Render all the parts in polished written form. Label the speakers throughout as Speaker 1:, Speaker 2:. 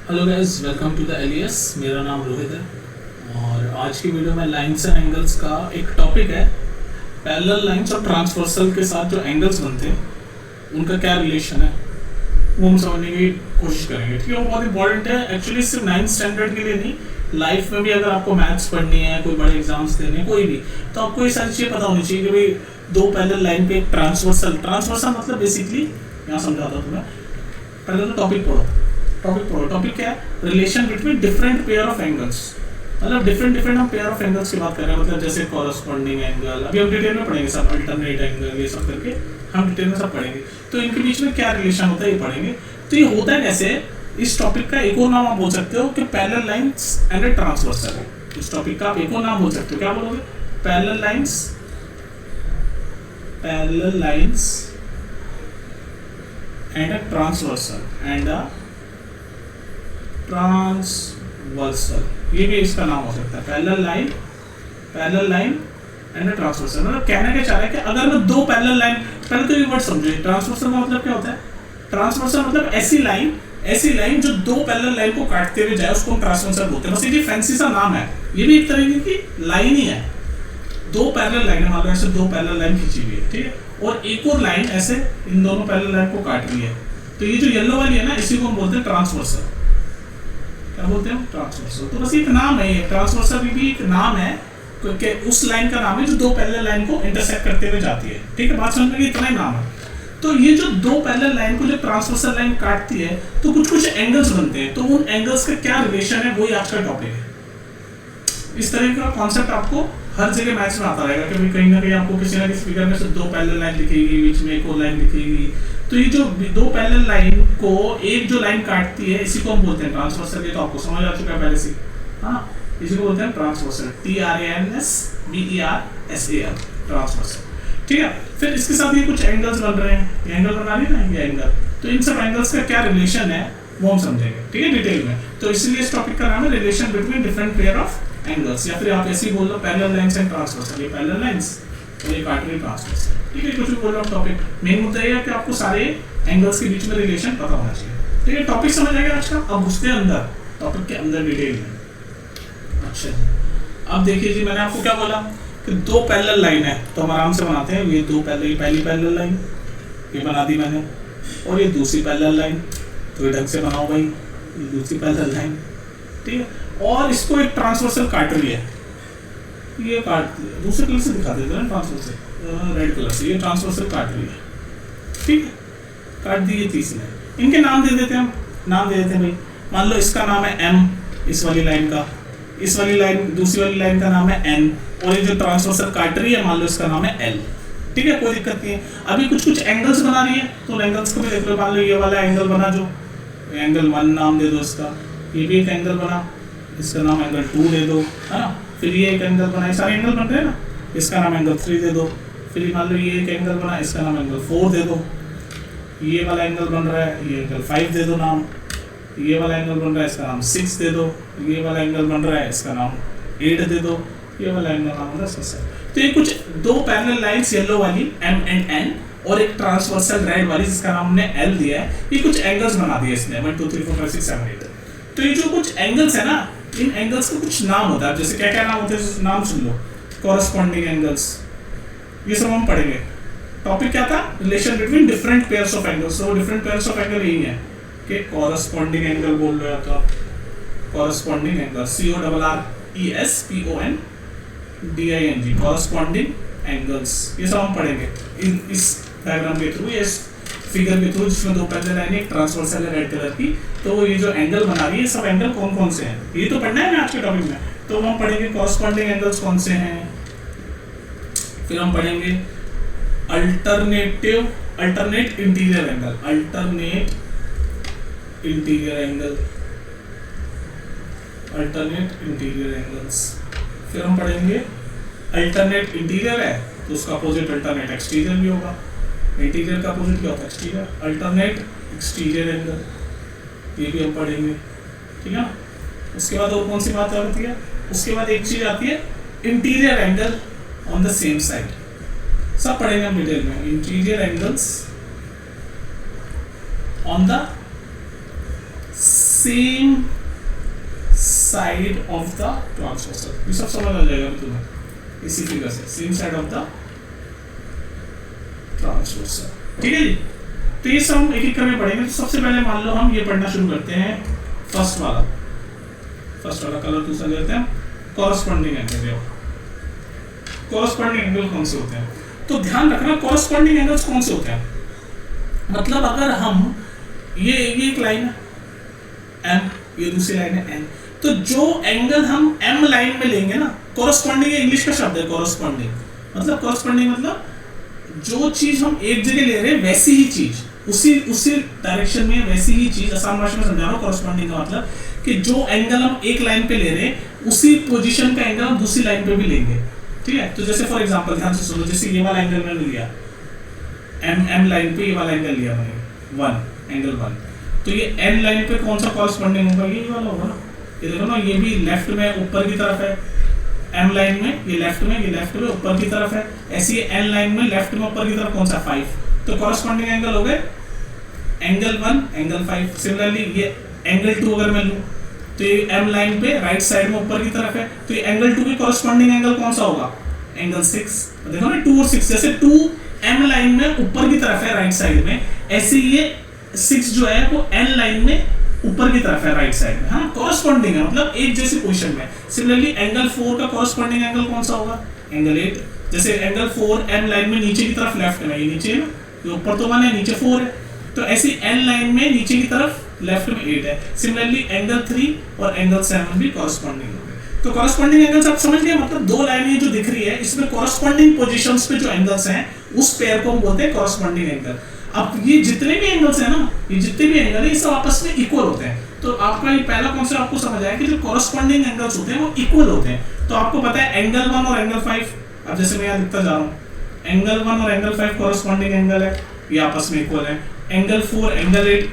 Speaker 1: Hello guys, welcome to the Elias. मेरा नाम रोहित है और आज की वीडियो में लाइंस एंड एंगल्स का एक टॉपिक है। पैरेलल लाइंस और ट्रांसवर्सल के साथ जो एंगल्स बनते हैं उनका क्या रिलेशन है वो हम समझने की कोशिश करेंगे। ठीक है, वो बहुत इंपॉर्टेंट है एक्चुअली, सिर्फ 9th स्टैंडर्ड के लिए नहीं, लाइफ में भी अगर आपको मैथ्स पढ़नी है, कोई बड़े एग्जाम्स देने हैं, कोई भी, तो आपको ये सारी चीज़ें पता होनी चाहिए कि भाई दो पैरेलल लाइन पे एक ट्रांसवर्सल मतलब बेसिकली यहाँ समझाता हूँ तुम्हें। पहले तो टॉपिक पढ़ो। टॉपिक क्या है? Relation between different pair of angles. मतलब डिफरेंट हम पेयर ऑफ एंगल्स की बात कर रहे हैं, मतलब जैसे कॉरस्पॉन्डिंग एंगल, अभी हम डिटेल में पढ़ेंगे सब, अल्टरनेट एंगल, ये सब करके हम डिटेल में सब पढ़ेंगे। तो इनके बीच में क्या रिलेशन होता है ये पढ़ेंगे। तो ये होता है कैसे? इस टॉपिक का एक और नाम आप बोल सकते हो कि parallel lines and a transversal. इस टॉपिक का आप एक और नाम बोल सकते हो, क्या बोलोगे? Parallel lines and a transversal, ये भी इसका नाम हो सकता है, पैरेलल लाइन एंड ट्रांसवर्सल। मतलब कहना क्या चाह रहा है कि अगर मैं दो पैरेलल लाइन, पहले तो ये वर्ड समझो, ट्रांसवर्सल का मतलब क्या होता है? ट्रांसवर्सल मतलब ऐसी लाइन जो दो पैरेलल लाइन को काटते हुए जाए, उसको हम ट्रांसवर्सल बोलते हैं। बस ये फैंसी सा नाम है, ये भी एक तरीके की लाइन ही है। दो पैरेलल लाइन है, मान लो ऐसे दो पैरेलल लाइन खींची हुई है, ठीक है, और एक और लाइन ऐसे इन दोनों पैरेलल लाइन को काट रही है, तो ये जो येलो वाली है ना, इसी को हम बोलते हैं ट्रांसवर्सल। क्या बोलते हैं? ट्रांसवर्सल। तो बस एक नाम है, ये ट्रांसवर्सल भी एक नाम है क्योंकि उस लाइन का नाम है जो दो पैरेलल लाइन को इंटरसेक्ट करते हुए जाती है। ठीक है, बात समझ में? इतना ही नाम है। तो ये जो दो पैरेलल लाइन को जो ट्रांसवर्सल लाइन काटती है, तो कुछ एंगल्स बनते हैं, तो उन एंगल्स का क्या रिलेशन है, वही आज का टॉपिक है। इस तरह का कॉन्सेप्ट आपको हर जगह मैथ्स में आता रहेगा कि कहीं ना कहीं आपको किसी ना किसी फिगर में से दो पैरेलल लाइन लिखेगी, बीच में एक और लाइन लिखेगी। तो ये जो दो पैरेलल लाइन को एक जो लाइन काटती है, इसी को हम बोलते हैं ट्रांसवर्सल। ये तो आपको समझ आ चुका है पहले से, हाँ, इसी को बोलते हैं ट्रांसवर्सल, TRANSVERSAL, ट्रांसवर्सल। ठीक है, फिर इसके साथ ये कुछ एंगल्स बन रहे हैं, ये एंगल बना रही है ना, ये एंगल। तो इन सब एंगल्स का क्या रिलेशन है वो हम समझेंगे, ठीक है, डिटेल में। तो इसलिए इस टॉपिक का नाम है relation between different pair of angles, या फिर आप ऐसे ही बोल लो पैरेलल लाइंस एंड ट्रांसवर्सल। ये पैरेलल लाइंस और ये काट रही ट्रांसवर्सल। ठीक है, कुछ भी बोल रहा हूँ टॉपिक, मेन मुद्दा ये है कि आपको सारे एंगल्स के बीच में रिलेशन पता होना चाहिए। ठीक है, टॉपिक समझ आएगा आज का। अब घुसते हैं अंदर, टॉपिक के अंदर डिटेल में। अच्छा, अब देखिए जी, मैंने आपको क्या बोला कि दो पैरेलल लाइन है, तो हम आराम से बनाते हैं। ये दो पहली पैरेलल लाइन ये बना दी मैंने, और ये दूसरी पैरेलल लाइन, तो ये ढंग से बनाओ भाई, ये दूसरी पैरेलल लाइन, ठीक है, और इसको एक ट्रांसवर्सल काट रही है, ये काट दिया, दूसरे कलर से दिखा देते हैं ट्रांसवर्सल, रेड कलर से, ये ट्रांसवर्सल काट रही है, ठीक है, काट दी ये तीसरी। इनके नाम दे देते हैं हम, नाम दे देते हैं भाई। मान लो इसका नाम है M, इस वाली लाइन का, इस वाली लाइन, दूसरी वाली लाइन का नाम है N, और ये जो ट्रांसवर्सल काट रही है, मान लो इसका नाम है L। ठीक है, कोई दिक्कत नहीं है। अभी कुछ एंगल्स बना रही है, तो एंगल्स को भी देख लो। मान लो ये वाला एंगल बना, जो एंगल 1 नाम दे दो इसका, ये भी एक एंगल बना, इसका नाम एंगल 2 दे दो, है ना। फिर ये एक एंगल बना, ये सारे एंगल बन रहे हैं ना, इसका नाम एंगल 3 दे दो। फिर मान लो ये एक एंगल बना, इसका नाम एंगल 4 दे दो। ये वाला एंगल बन रहा है, ये एंगल 5 दे दो नाम। ये वाला एंगल बन रहा है, इसका नाम 6 दे दो। ये वाला एंगल बन रहा है, इसका नाम 8 दे दो। ये वाला एंगल नाम होगा 6। तो ये कुछ दो पैरेलल लाइंस, येलो वाली M एंड N, और एक ट्रांसवर्सल रेड वाली जिसका नाम हमने L दिया है, ये कुछ एंगल्स बना दिए इसने, 1 2 3 4 5 6 7 8। तो ये जो कुछ एंगल्स है ना, इन एंगल्स का कुछ नाम होता है। जैसे क्या क्या नाम होते हैं, नाम सुन लो। कॉरस्पॉन्डिंग एंगल्स, ये सब हम पढ़ेंगे। टॉपिक क्या था? Relation between different pairs of angles. तो डिफरेंट पेयर्स ऑफ एंगल यही है कि कॉरस्पॉन्डिंग एंगल बोल रहे हो तो आप corresponding angle, CORRESPONDING, corresponding angles, ये सब हम पढ़ेंगे इस डायग्राम के थ्रू, इस फिगर के थ्रू, जिसमें दो पैरेलल लाइन, एक ट्रांसवर्सल है रेड कलर की। तो ये जो एंगल बना रही है, सब एंगल कौन कौन से हैं, ये तो पढ़ना है ना आज के टॉपिक में। तो हम पढ़ेंगे कॉरस्पॉन्डिंग एंगल्स कौन से हैं, फिर हम पढ़ेंगे alternate interior angle, alternate interior angles. फिर हम पढ़ेंगे अल्टरनेट इंटीरियर है तो उसका अपोजिट अल्टरनेट एक्सटीरियर भी होगा। इंटीरियर का अपोजिट क्या होता है? एक्सटीरियर। अल्टरनेट एक्सटीरियर एंगल, ये भी हम पढ़ेंगे, ठीक है। उसके बाद और कौन सी बात आती है? उसके बाद एक चीज आती है interior angle on the same side, सब पढ़ेंगे हम डिटेल में। Interior angles on the same side of the transversal. ये सब समझ आ जाएगा तुम्हें इसी फिगर से, same side of the transversal. ठीक है जी। तो ये सब हम एक एक करके पढ़ेंगे। तो सबसे पहले मान लो हम ये पढ़ना शुरू करते हैं, फर्स्ट वाला कलर दूसरा लेते हैं, कॉरस्पॉन्डिंग एंगल। कॉरस्पॉन्डिंग एंगल कौन से होते हैं? तो ध्यान रखना कॉरस्पॉन्डिंग एंगल्स कौन से होते हैं, मतलब अगर हम ये एक लाइन है एम, ये दूसरी लाइन है एन, तो जो एंगल हम एम लाइन में लेंगे ना, कॉरस्पॉन्डिंग इंग्लिश का शब्द है कॉरस्पॉन्डिंग, मतलब कॉरस्पॉन्डिंग मतलब जो चीज हम एक जगह ले रहे हैं वैसी ही चीज उसी डायरेक्शन में वैसी ही चीज, आसान भाषा में समझा रहा हूँ। कॉरस्पॉन्डिंग का मतलब कि जो एंगल हम एक लाइन पे ले रहे हैं उसी पोजीशन का एंगल हम दूसरी लाइन पे भी लेंगे। ठीक है, तो जैसे फॉर एग्जांपल ध्यान से सुनो, जैसे ये वाला एंगल मैंने लिया एम लाइन पे, ये वाला एंगल लिया मैंने 1 एंगल 1, तो ये एन लाइन पे कौन सा कॉरस्पॉन्डिंग होगा? ये वाला होगा ना। ये देखो ना, ये भी लेफ्ट में ऊपर की तरफ है, एम लाइन में ये लेफ्ट में ऊपर की तरफ है, ऐसी एन लाइन में लेफ्ट में ऊपर की तरफ कौन सा 5, तो कॉरस्पॉन्डिंग एंगल हो गए एंगल 1 एंगल 5। सिमिलरली ये एंगल 2 अगर मैं लूं तो ये एम लाइन पे राइट साइड में ऊपर की तरफ है, तो ये एंगल 2 की कॉरस्पॉन्डिंग एंगल कौन सा होगा? एंगल 6। देखो ना 2 और 6, जैसे 2 एम लाइन में ऊपर की तरफ है राइट साइड में, ऐसे ये 6 जो है वो एन लाइन में ऊपर की तरफ है राइट साइड में। हाँ, कॉरस्पॉन्डिंग है, मतलब एक जैसी पोजीशन में। सिमिलरली एंगल 4 का कॉरस्पॉन्डिंग एंगल कौन सा होगा? एंगल 8। जैसे एंगल 4 एन लाइन में नीचे की तरफ लेफ्ट में, ये नीचे है ना, ये ऊपर तो 1 है नीचे 4 है, तो ऐसी एन लाइन में नीचे की तरफ लेफ्ट में 8 है। सिमिलरली एंगल 3 और एंगल 7 भी कॉरस्पॉन्डिंग हो गए। तो कॉरस्पॉन्डिंग एंगल्स आप समझ गए, मतलब दो लाइनें जो दिख रही है इसमें कॉरस्पॉन्डिंग पोजीशंस पे जो एंगल्स हैं उस पेयर को हम बोलते हैं कॉरस्पॉन्डिंग एंगल। अब ये जितने भी एंगल्स हैं ना, ये जितने भी एंगल है ये सब आपस में इक्वल होते हैं। तो आपका ये पहला कॉन्सेप्ट आपको समझ आया कि जो कॉरस्पॉन्डिंग एंगल्स होते हैं वो इक्वल होते हैं। तो आपको पता है एंगल 1 और एंगल 5, अब जैसे मैं यहाँ लिखता जा रहा हूँ, एंगल 1 और एंगल 5 कॉरस्पॉन्डिंग एंगल है, ये आपस में इक्वल है। एंगल 4 एंगल 8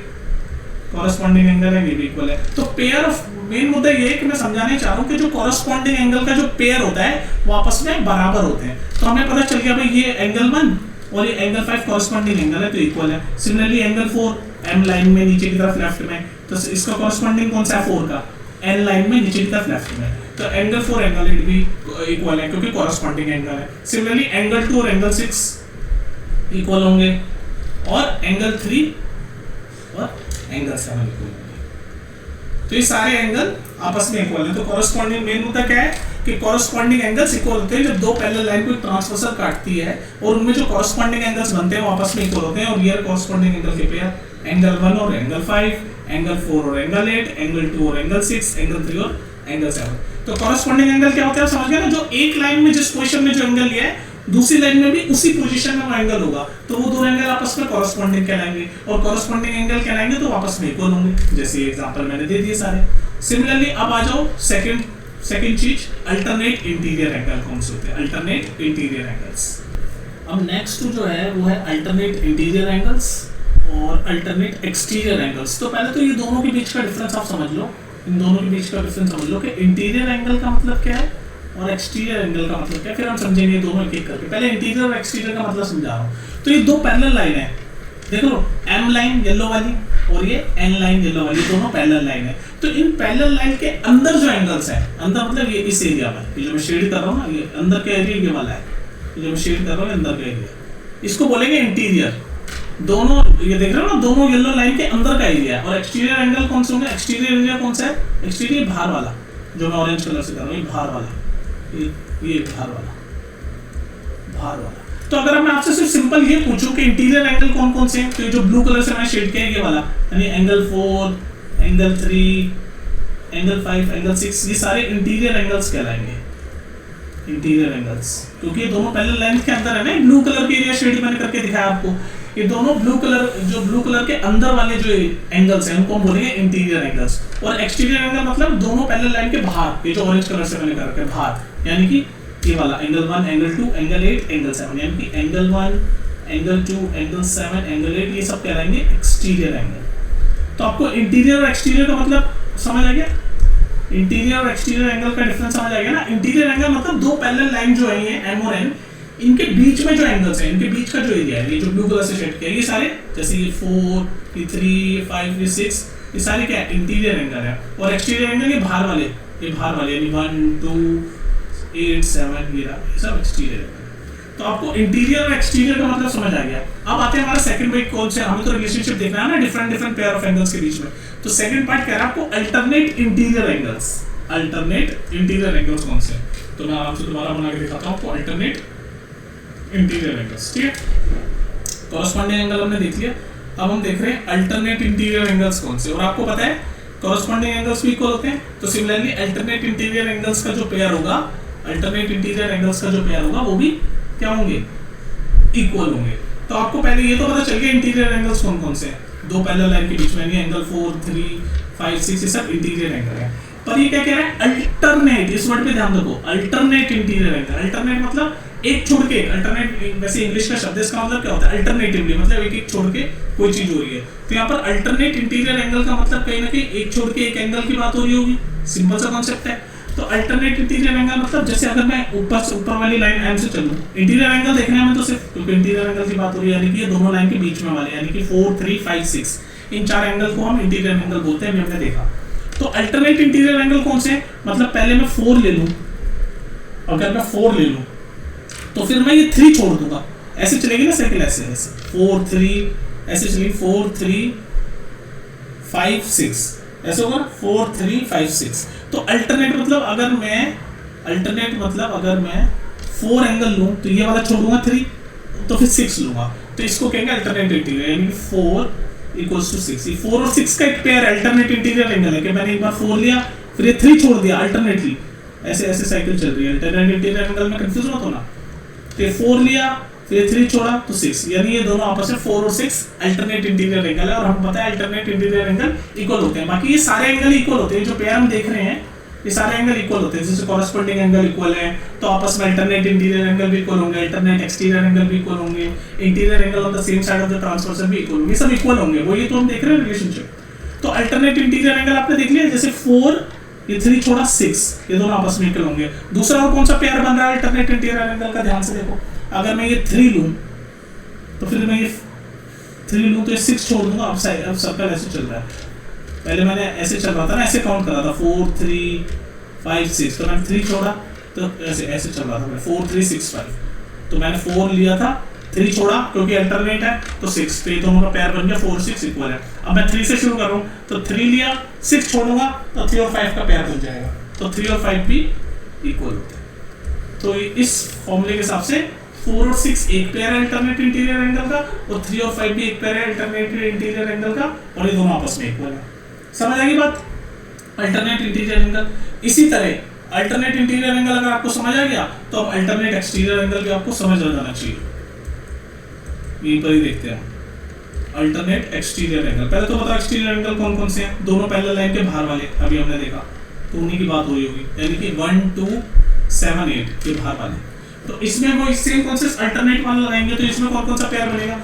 Speaker 1: कॉरस्पॉन्डिंग एंगल है, ये भी इक्वल है। तो पेयर ऑफ, मेन मुद्दा ये है कि मैं समझाने चाह रहा हूँ कि जो कॉरस्पॉन्डिंग एंगल का जो पेयर होता है वो आपस में बराबर होते हैं। तो हमें पता चल गया भाई ये एंगल 1 और ये एंगल 5 कॉरस्पॉन्डिंग एंगल है, तो इक्वल है। सिमिलरली एंगल 4 एम लाइन में नीचे की तरफ लेफ्ट में, तो इसका कॉरस्पॉन्डिंग कौन सा है? 4 का एन लाइन में नीचे की तरफ लेफ्ट में, तो एंगल 4 एंगल 8 भी इक्वल है क्योंकि कॉरस्पॉन्डिंग एंगल है। सिमिलरली एंगल 2 और एंगल 6 इक्वल होंगे, और एंगल 3 और एंगल 7 इक्वल होंगे। तो ये सारे एंगल आपस में इक्वल है। तो कॉरस्पॉन्डिंग मेन मुद्दा क्या है कि कॉरस्पॉन्डिंग एंगल्स इक्वल होते हैं जब दो पैरेलल लाइन को ट्रांसवर्सल काटती है और उनमें जो कॉरस्पॉन्डिंग एंगल्स बनते हैं वो आपस में इक्वल होते हैं। और रियल कॉरस्पॉन्डिंग एंगल के पेयर एंगल 1 और एंगल 5, एंगल 4 और एंगल 8, एंगल 2 और एंगल 6, एंगल 3 और एंगल 7। तो कॉरस्पॉन्डिंग एंगल क्या होता है समझ गए ना, जो एक लाइन में जिस पोजीशन में जो एंगल लिया है दूसरी लाइन में भी उसी पोजीशन में वो एंगल होगा, तो वो दो एंगल आपस में कॉरस्पॉन्डिंग कहलाएंगे, और कॉरस्पॉन्डिंग एंगल कहलाएंगे तो आपस में इक्वल होंगे। जैसे एग्जांपल मैंने दे दिए सारे। सिमिलरली अब आ जाओ सेकंड चीज, अल्टरनेट इंटीरियर एंगल कौन से होते हैं? Alternate interior angles. अब नेक्स्ट जो है वो है अल्टरनेट इंटीरियर एंगल्स और अल्टरनेट एक्सटीरियर एंगल्स। तो पहले तो ये दोनों के बीच का डिफरेंस आप समझ लो, इन दोनों के बीच का डिफरेंस समझ लो कि इंटीरियर एंगल का मतलब क्या है और एक्सटीरियर एंगल का मतलब क्या है, फिर हम समझेंगे दोनों एक एक करके। पहले इंटीरियर और एक्सटीरियर का मतलब समझा रहा हूँ। तो ये दो पैरेलल लाइन है, देखो एम लाइन येलो वाली और ये एन लाइन येलो वाली, दोनों पैरेलल लाइन है। तो इन पैरेलल लाइन के अंदर जो एंगल्स है, अंदर मतलब ये इस एरिया में, ये जो मैं शेड कर रहा हूँ ना, ये अंदर का एरिया ये वाला है, ये जो मैं शेड कर रहा हूँ अंदर का एरिया, इसको बोलेंगे इंटीरियर। दोनों ये देख रहे हो ना, दोनों येलो लाइन के अंदर का एरिया। और एक्सटीरियर एंगल कौन से होंगे? एक्सटीरियर एरिया कौन सा है? एक्सटीरियर बाहर वाला, जो मैं ऑरेंज कलर से कर रहा हूँ, ये बाहर वाला, ये बाहर वाला। तो अगर मैं आपसे सिर्फ सिंपल ये पूछूं कि इंटीरियर एंगल कौन कौन से हैं, तो ये जो ब्लू कलर से मैंने शेड किया है ये वाला, यानी एंगल 4, एंगल 3, एंगल 5, एंगल 6, ये सारे इंटीरियर एंगल्स कहलाएंगे। इंटीरियर एंगल्स क्योंकि ये दोनों पैरेलल लाइन के अंदर है ना। ब्लू कलर के एरिया शेड मैंने करके दिखाया आपको, ये दोनों ब्लू कलर के अंदर वाले जो एंगल्स हैं उनको हम बोलेंगे इंटीरियर एंगल्स। और एक्सटीरियर एंगल मतलब दोनों पैरेलल लाइन के बाहर, ये जो ऑरेंज कलर से मैंने करके बाहर, यानी कि ये वाला एंगल 1, एंगल 2, एंगल 8, एंगल 7, यानी कि एंगल 1, एंगल 2, एंगल 7, एंगल 8, ये सब कहलाएंगे एक्सटीरियर एंगल। तो आपको इंटीरियर और एक्सटीरियर का मतलब समझ आ गया? इंटीरियर और एक्सटीरियर एंगल का डिफरेंस समझ आ गया ना। इंटीरियर एंगल मतलब दो पैरेलल लाइन जो है ये एम और एन, इनके बीच में जो एंगल्स हैं, इनके बीच का जो एरिया है, ये जो ब्लू कलर से शेड किया है, ये सारे जैसे ये 4, ये 3, 5, ये 6, ये सारे क्या है, इंटीरियर एंगल है। और एक्सटीरियर एंगल ये बाहर वाले यानी 1 2 8 7 ये सब एक्सटीरियर एंगल। तो आपको इंटीरियर और एक्सटीरियर का मतलब समझ आ गया। अब आते हैं हमारा सेकंड पार्ट कौन से, हमें तो रिलेशनशिप देखना है ना डिफरेंट पेयर ऑफ एंगल्स के बीच में। तो सेकंड पार्ट कह रहा है आपको alternate interior angles. Alternate interior angles कौन से, तो मैं आराम से दोबारा बना के दिखाता हूँ आपको अल्टरनेट इंटीरियर एंगल्स। ठीक है, कॉरस्पॉन्डिंग एंगल हमने देख लिया, अब हम देख रहे हैं अल्टरनेट इंटीरियर एंगल्स कौन से। और आपको पता है कॉरस्पॉन्डिंग एंगल्स भी इक्वल होते हैं, तो सिमिलरली अल्टरनेट इंटीरियर एंगल्स का जो पेयर होगा, अल्टरनेट इंटीरियर एंगल्स का जो पेयर होगा वो भी क्या होंगे, इक्वल होंगे। तो आपको पहले ये तो पता चल गया इंटीरियर एंगल्स कौन कौन से हैं, दो पैरेलल लाइन के बीच में एंगल 4 3 5 6 ये सब इंटीरियर एंगल है। पर ये क्या कह रहा है, अल्टरनेट, इस वर्ड पे ध्यान रखो, अल्टरनेट इंटीरियर एंगल। अल्टरनेट मतलब एक छोड़ के, अल्टरनेट वैसे इंग्लिश का शब्द, इसका मतलब क्या होता है, अल्टरनेटिवली, मतलब एक एक छोड़ के कोई चीज हो रही है। तो यहाँ पर अल्टरनेट इंटीरियर एंगल का मतलब कहीं ना कहीं एक छोड़ के एक एंगल की बात हो रही होगी, सिंपल सा कॉन्सेप्ट है। तो अल्टरनेट इंटीरियर एंगल मतलब जैसे अगर मैं ऊपर वाली लाइन एम से चलूं, इंटीरियर एंगल देखना है हमें तो सिर्फ, क्योंकि इंटीरियर एंगल की बात हो रही है, यानी कि ये दोनों लाइन के बीच में वाले, यानी कि 4 3 5 6 इन चार एंगल को हम इंटीरियर एंगल बोलते हैं, हमने देखा। तो अल्टरनेट इंटीरियर एंगल कौन से हैं, मतलब पहले मैं 4 ले लूं, अगर मैं 4 ले लूं तो फिर मैं ये 3 छोड़ दूंगा, ऐसे चलेगी ना साइकिल, ऐसे ऐसे 4 3 ऐसे चलेगी, 4 3 5 6 ऐसे होगा, 4 3 5 6। तो अल्टरनेट मतलब अगर मैं 4 एंगल लूं तो ये वाला छोड़ूंगा 3, तो फिर 6 लूंगा, तो इसको कहेंगे अल्टरनेट इंटीरियर, यानी 4 इक्वल्स टू 6। ये 4 और 6 का एक पेयर अल्टरनेट इंटीरियर एंगल है कि मैंने एक बार 4 लिया फिर ये 3 छोड़ दिया, अल्टरनेटली ऐसे ऐसे साइकिल चल रही है। अल्टरनेट इंटीरियर एंगल में कंफ्यूज मत होना, तो ये 4 लिया फिर 3 छोड़ा तो 6, यानी ये दोनों आपस में 4 और 6 अल्टरनेट इंटीरियर एंगल है। और हम पता है अल्टरनेट इंटीरियर एंगल इक्वल होते हैं, बाकी ये सारे एंगल इक्वल होते हैं, जो पेयर हम देख रहे हैं ये सारे एंगल इक्वल होते हैं। जैसे कॉरस्पॉन्डिंग एंगल इक्वल है तो आपस में अल्टरनेट इंटीरियर एंगल भी इक्वल होंगे, अल्टरनेट एक्सटीरियर एंगल भी इक्वल होंगे, interior angle on the same side of the transversal भी इक्वल होंगे, सब इक्वल होंगे, वो ये तो हम देख रहे हैं रिलेशनशिप। तो अल्टरनेट इंटीरियर एंगल आपने देख लिया, जैसे 4 ये 3 छोड़ा 6, ये दोनों आपस में इक्वल होंगे। दूसरा और कौन सा पेयर बन रहा है अल्टरनेट इंटीरियर एंगल का, ध्यान से देखो, अगर मैं ये 3 लूं तो फिर मैं ये 3 लूं तो ये 6 छोड़ दूंगा, अब सर्कल ऐसे चल रहा है, पहले मैंने ऐसे चल रहा था ना, ऐसे काउंट कर रहा था 4 3 5 6, तो मैंने 3 छोड़ा तो ऐसे ऐसे चल रहा था मैं 4 3 6 5, तो मैंने 4 लिया था 3 छोड़ा क्योंकि अल्टरनेट है तो 6, तो ये दोनों का पेयर बन गया 4 6 इक्वल है। अब मैं 3 से शुरू कर रहा हूँ तो 3 लिया 6 छोड़ूंगा तो 3 और 5 का पेयर बन जाएगा, तो 3 और 5 भी इक्वल होते हैं। तो इस फॉर्मूले के हिसाब से 4 और 6 एक पेयर है अल्टरनेट इंटीरियर एंगल का, और 3 और 5 भी एक पेयर है अल्टरनेट इंटीरियर एंगल का, और ये दोनों आपस में इक्वल है। समझ आ गई बात, अल्टरनेट इंटीरियर एंगल। इसी तरह अल्टरनेट इंटीरियर एंगल अगर आपको समझ आ गया तो अब अल्टरनेट एक्सटीरियर एंगल भी आपको समझ आ जाना चाहिए। यहीं पर ही देखते हैं अल्टरनेट एक्सटीरियर एंगल। पहले तो बताओ एक्सटीरियर एंगल कौन कौन से हैं, दोनों पैरेलल लाइन के बाहर वाले, अभी हमने देखा तो उन्हीं की बात हो रही होगी, यानी कि 1 2 7 8 के बाहर वाले। तो इसमें वो सेम कॉन्सेप्ट अल्टरनेट वाला लगाएंगे तो इसमें कौन कौन सा पेयर बनेगा।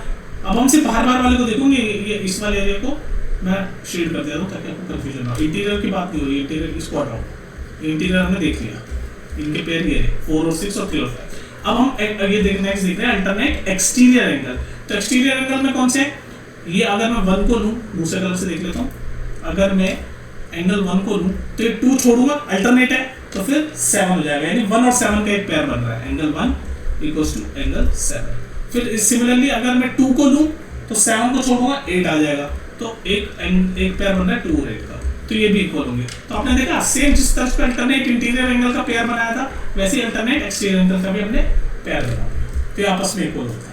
Speaker 1: अब हम सिर्फ बाहर वाले को देखोगे, ये इस वाले एरिया को मैं शेड कर दे रहा हूँ ताकि आपको कंफ्यूजन ना हो। इंटीरियर की बात नहीं हो रही, इंटीरियर इसको हटाओ, इंटीरियर हमने देख लिया, इनके पेयर ये 4 और 6 और 3 और 5। अब हम ये नेक्स्ट देख रहे हैं अल्टरनेट एक्सटीरियर एंगल। तो एक्सटीरियर एंगल में कौन से, ये अगर मैं 1 को लूँ, दूसरे कलर से देख लेता हूँ, अगर मैं एंगल 1 को लूँ तो ये 2 छोड़ूंगा, अल्टरनेट है तो फिर 7 हो जाएगा, यानी 1 और 7 का एक पेयर बन रहा है, एंगल 1 इक्वल्स टू एंगल 7। फिर सिमिलरली अगर मैं 2 को लूँ तो 7 को छोड़ूंगा 8 आ जाएगा, तो एक पेयर बन रहा है 2 और 8 का, तो ये भी इक्वल होंगे। तो आपने देखा सेम जिस तरह से अल्टरनेट इंटीरियर एंगल का पेयर बनाया था वैसे ही अल्टरनेट एक्सटीरियर एंगल का भी हमने पेयर बना दिया, तो ये आपस में इक्वल होता है।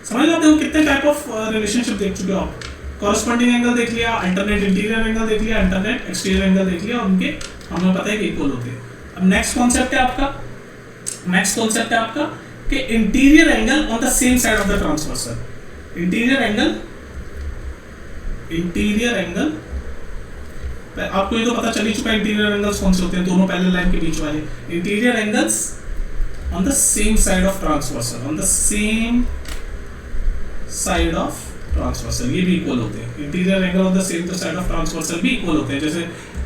Speaker 1: समझ लो कितने टाइप ऑफ रिलेशनशिप देख चुके हो आप, कॉरस्पॉन्डिंग एंगल देख लिया, अल्टरनेट इंटीरियर एंगल देख लिया, अल्टरनेट एक्सटीरियर एंगल देख लिया, और उनके हमें पता है कि इक्वल होते हैं। अब नेक्स्ट कॉन्सेप्ट है आपका कि interior angle on the same side of the transversal. Interior angle आपको ये तो पता चल ही चुका है, इंटीरियर एंगल्स कौन से होते हैं, दोनों पैरेलल लाइन के बीच वाले। Interior angles on the same side of transversal, on the same side of transversal, ये भी इक्वल होते हैं। Interior angle on the same side of transversal भी इक्वल होते हैं,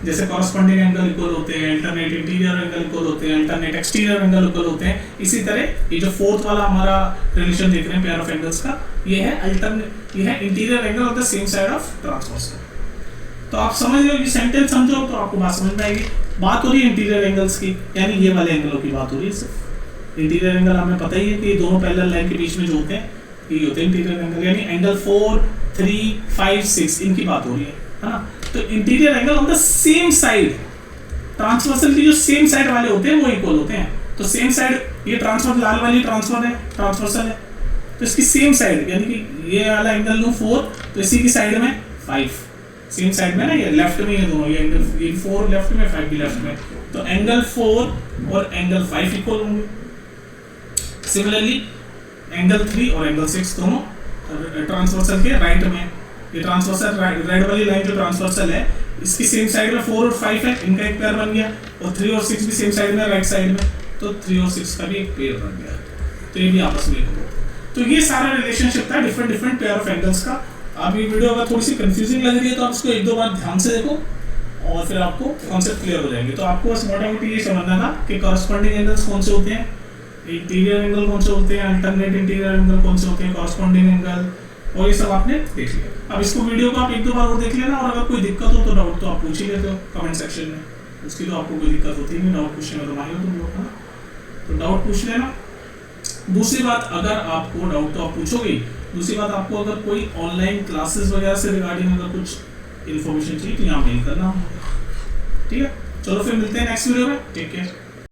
Speaker 1: जैसे कॉरस्पॉन्डिंग एंगल इक्वल होते हैं, अल्टरनेट इंटीरियर एंगल इक्वल होते हैं, अल्टरनेट एक्सटीरियर एंगल इक्वल होते हैं। इसी तरह ये जो फोर्थ वाला हमारा रिलेशन देख रहे हैं पेयर ऑफ एंगल्स का, ये है interior angle of the same side of transversal. तो आप समझ लो, ये सेंटेंस समझो तो आपको बात समझ में आएगी। बात हो रही है इंटीरियर एंगल्स की, यानी ये वाले एंगलों की बात हो रही है सिर्फ। इंटीरियर एंगल हमें पता ही है कि दोनों पैरेलल लाइन के बीच में जो होते हैं ये होते हैं इंटीरियर एंगल, यानी एंगल 4, 3, 5, 6 इनकी बात हो रही है ना। तो interior angle on the same side, transversal की जो सेम साइड वाले होते हैं वो इक्वल होते हैं। तो सेम साइड, ये ट्रांसफर लाल वाली ट्रांसफर है, ट्रांसवर्सल है, तो इसकी सेम साइड यानी कि ये वाला एंगल लूं 4 तो इसी की साइड में 5, सेम साइड में ना, ये लेफ्ट में ये दोनों, ये एंगल, ये 4 लेफ्ट में 5 भी लेफ्ट में, तो एंगल 4 और एंगल 5 इक्वल होंगे। सिमिलरली एंगल 3 और एंगल 6 दोनों ट्रांसवर्सल के राइट में, ये ट्रांसवर्सल रेड वाली लाइन जो ट्रांसवर्सल है इसकी सेम साइड में 4 और 5 है, इनका एक पेयर बन गया, और 3 और 6 भी सेम साइड में राइट साइड में, तो 3 और 6 का भी एक पेयर बन गया, तो ये भी आपस में इक्वल। तो ये सारा रिलेशनशिप था डिफरेंट पेयर ऑफ एंगल्स का। अब ये वीडियो अगर थोड़ी सी कंफ्यूजिंग लग रही है तो आप इसको एक दो बार ध्यान से देखो और फिर आपको कॉन्सेप्ट क्लियर हो जाएंगे। तो आपको बस मोटा मोटी ये समझना था कि कॉरस्पॉन्डिंग एंगल्स कौन से होते हैं, इंटीरियर एंगल कौन से होते हैं, अल्टरनेट इंटीरियर एंगल कौन से होते हैं, कॉरस्पॉन्डिंग एंगल, और ये सब आपने देख लिया। अब इसको वीडियो को आप एक दो बार और देख लेना, और अगर कोई दिक्कत हो तो डाउट तो आप पूछ ही लेते हो कमेंट सेक्शन में, उसकी तो आपको कोई दिक्कत होती नहीं, डाउट पूछने में तो माहिर हो तुम लोग, है ना, तो डाउट पूछ लेना। दूसरी बात, अगर आपको डाउट तो आप पूछोगे, दूसरी बात आपको अगर कोई ऑनलाइन क्लासेस वगैरह से रिगार्डिंग अगर कुछ इन्फॉर्मेशन चाहिए तो यहाँ मेल करना, ठीक है। चलो फिर मिलते हैं नेक्स्ट वीडियो में, टेक केयर।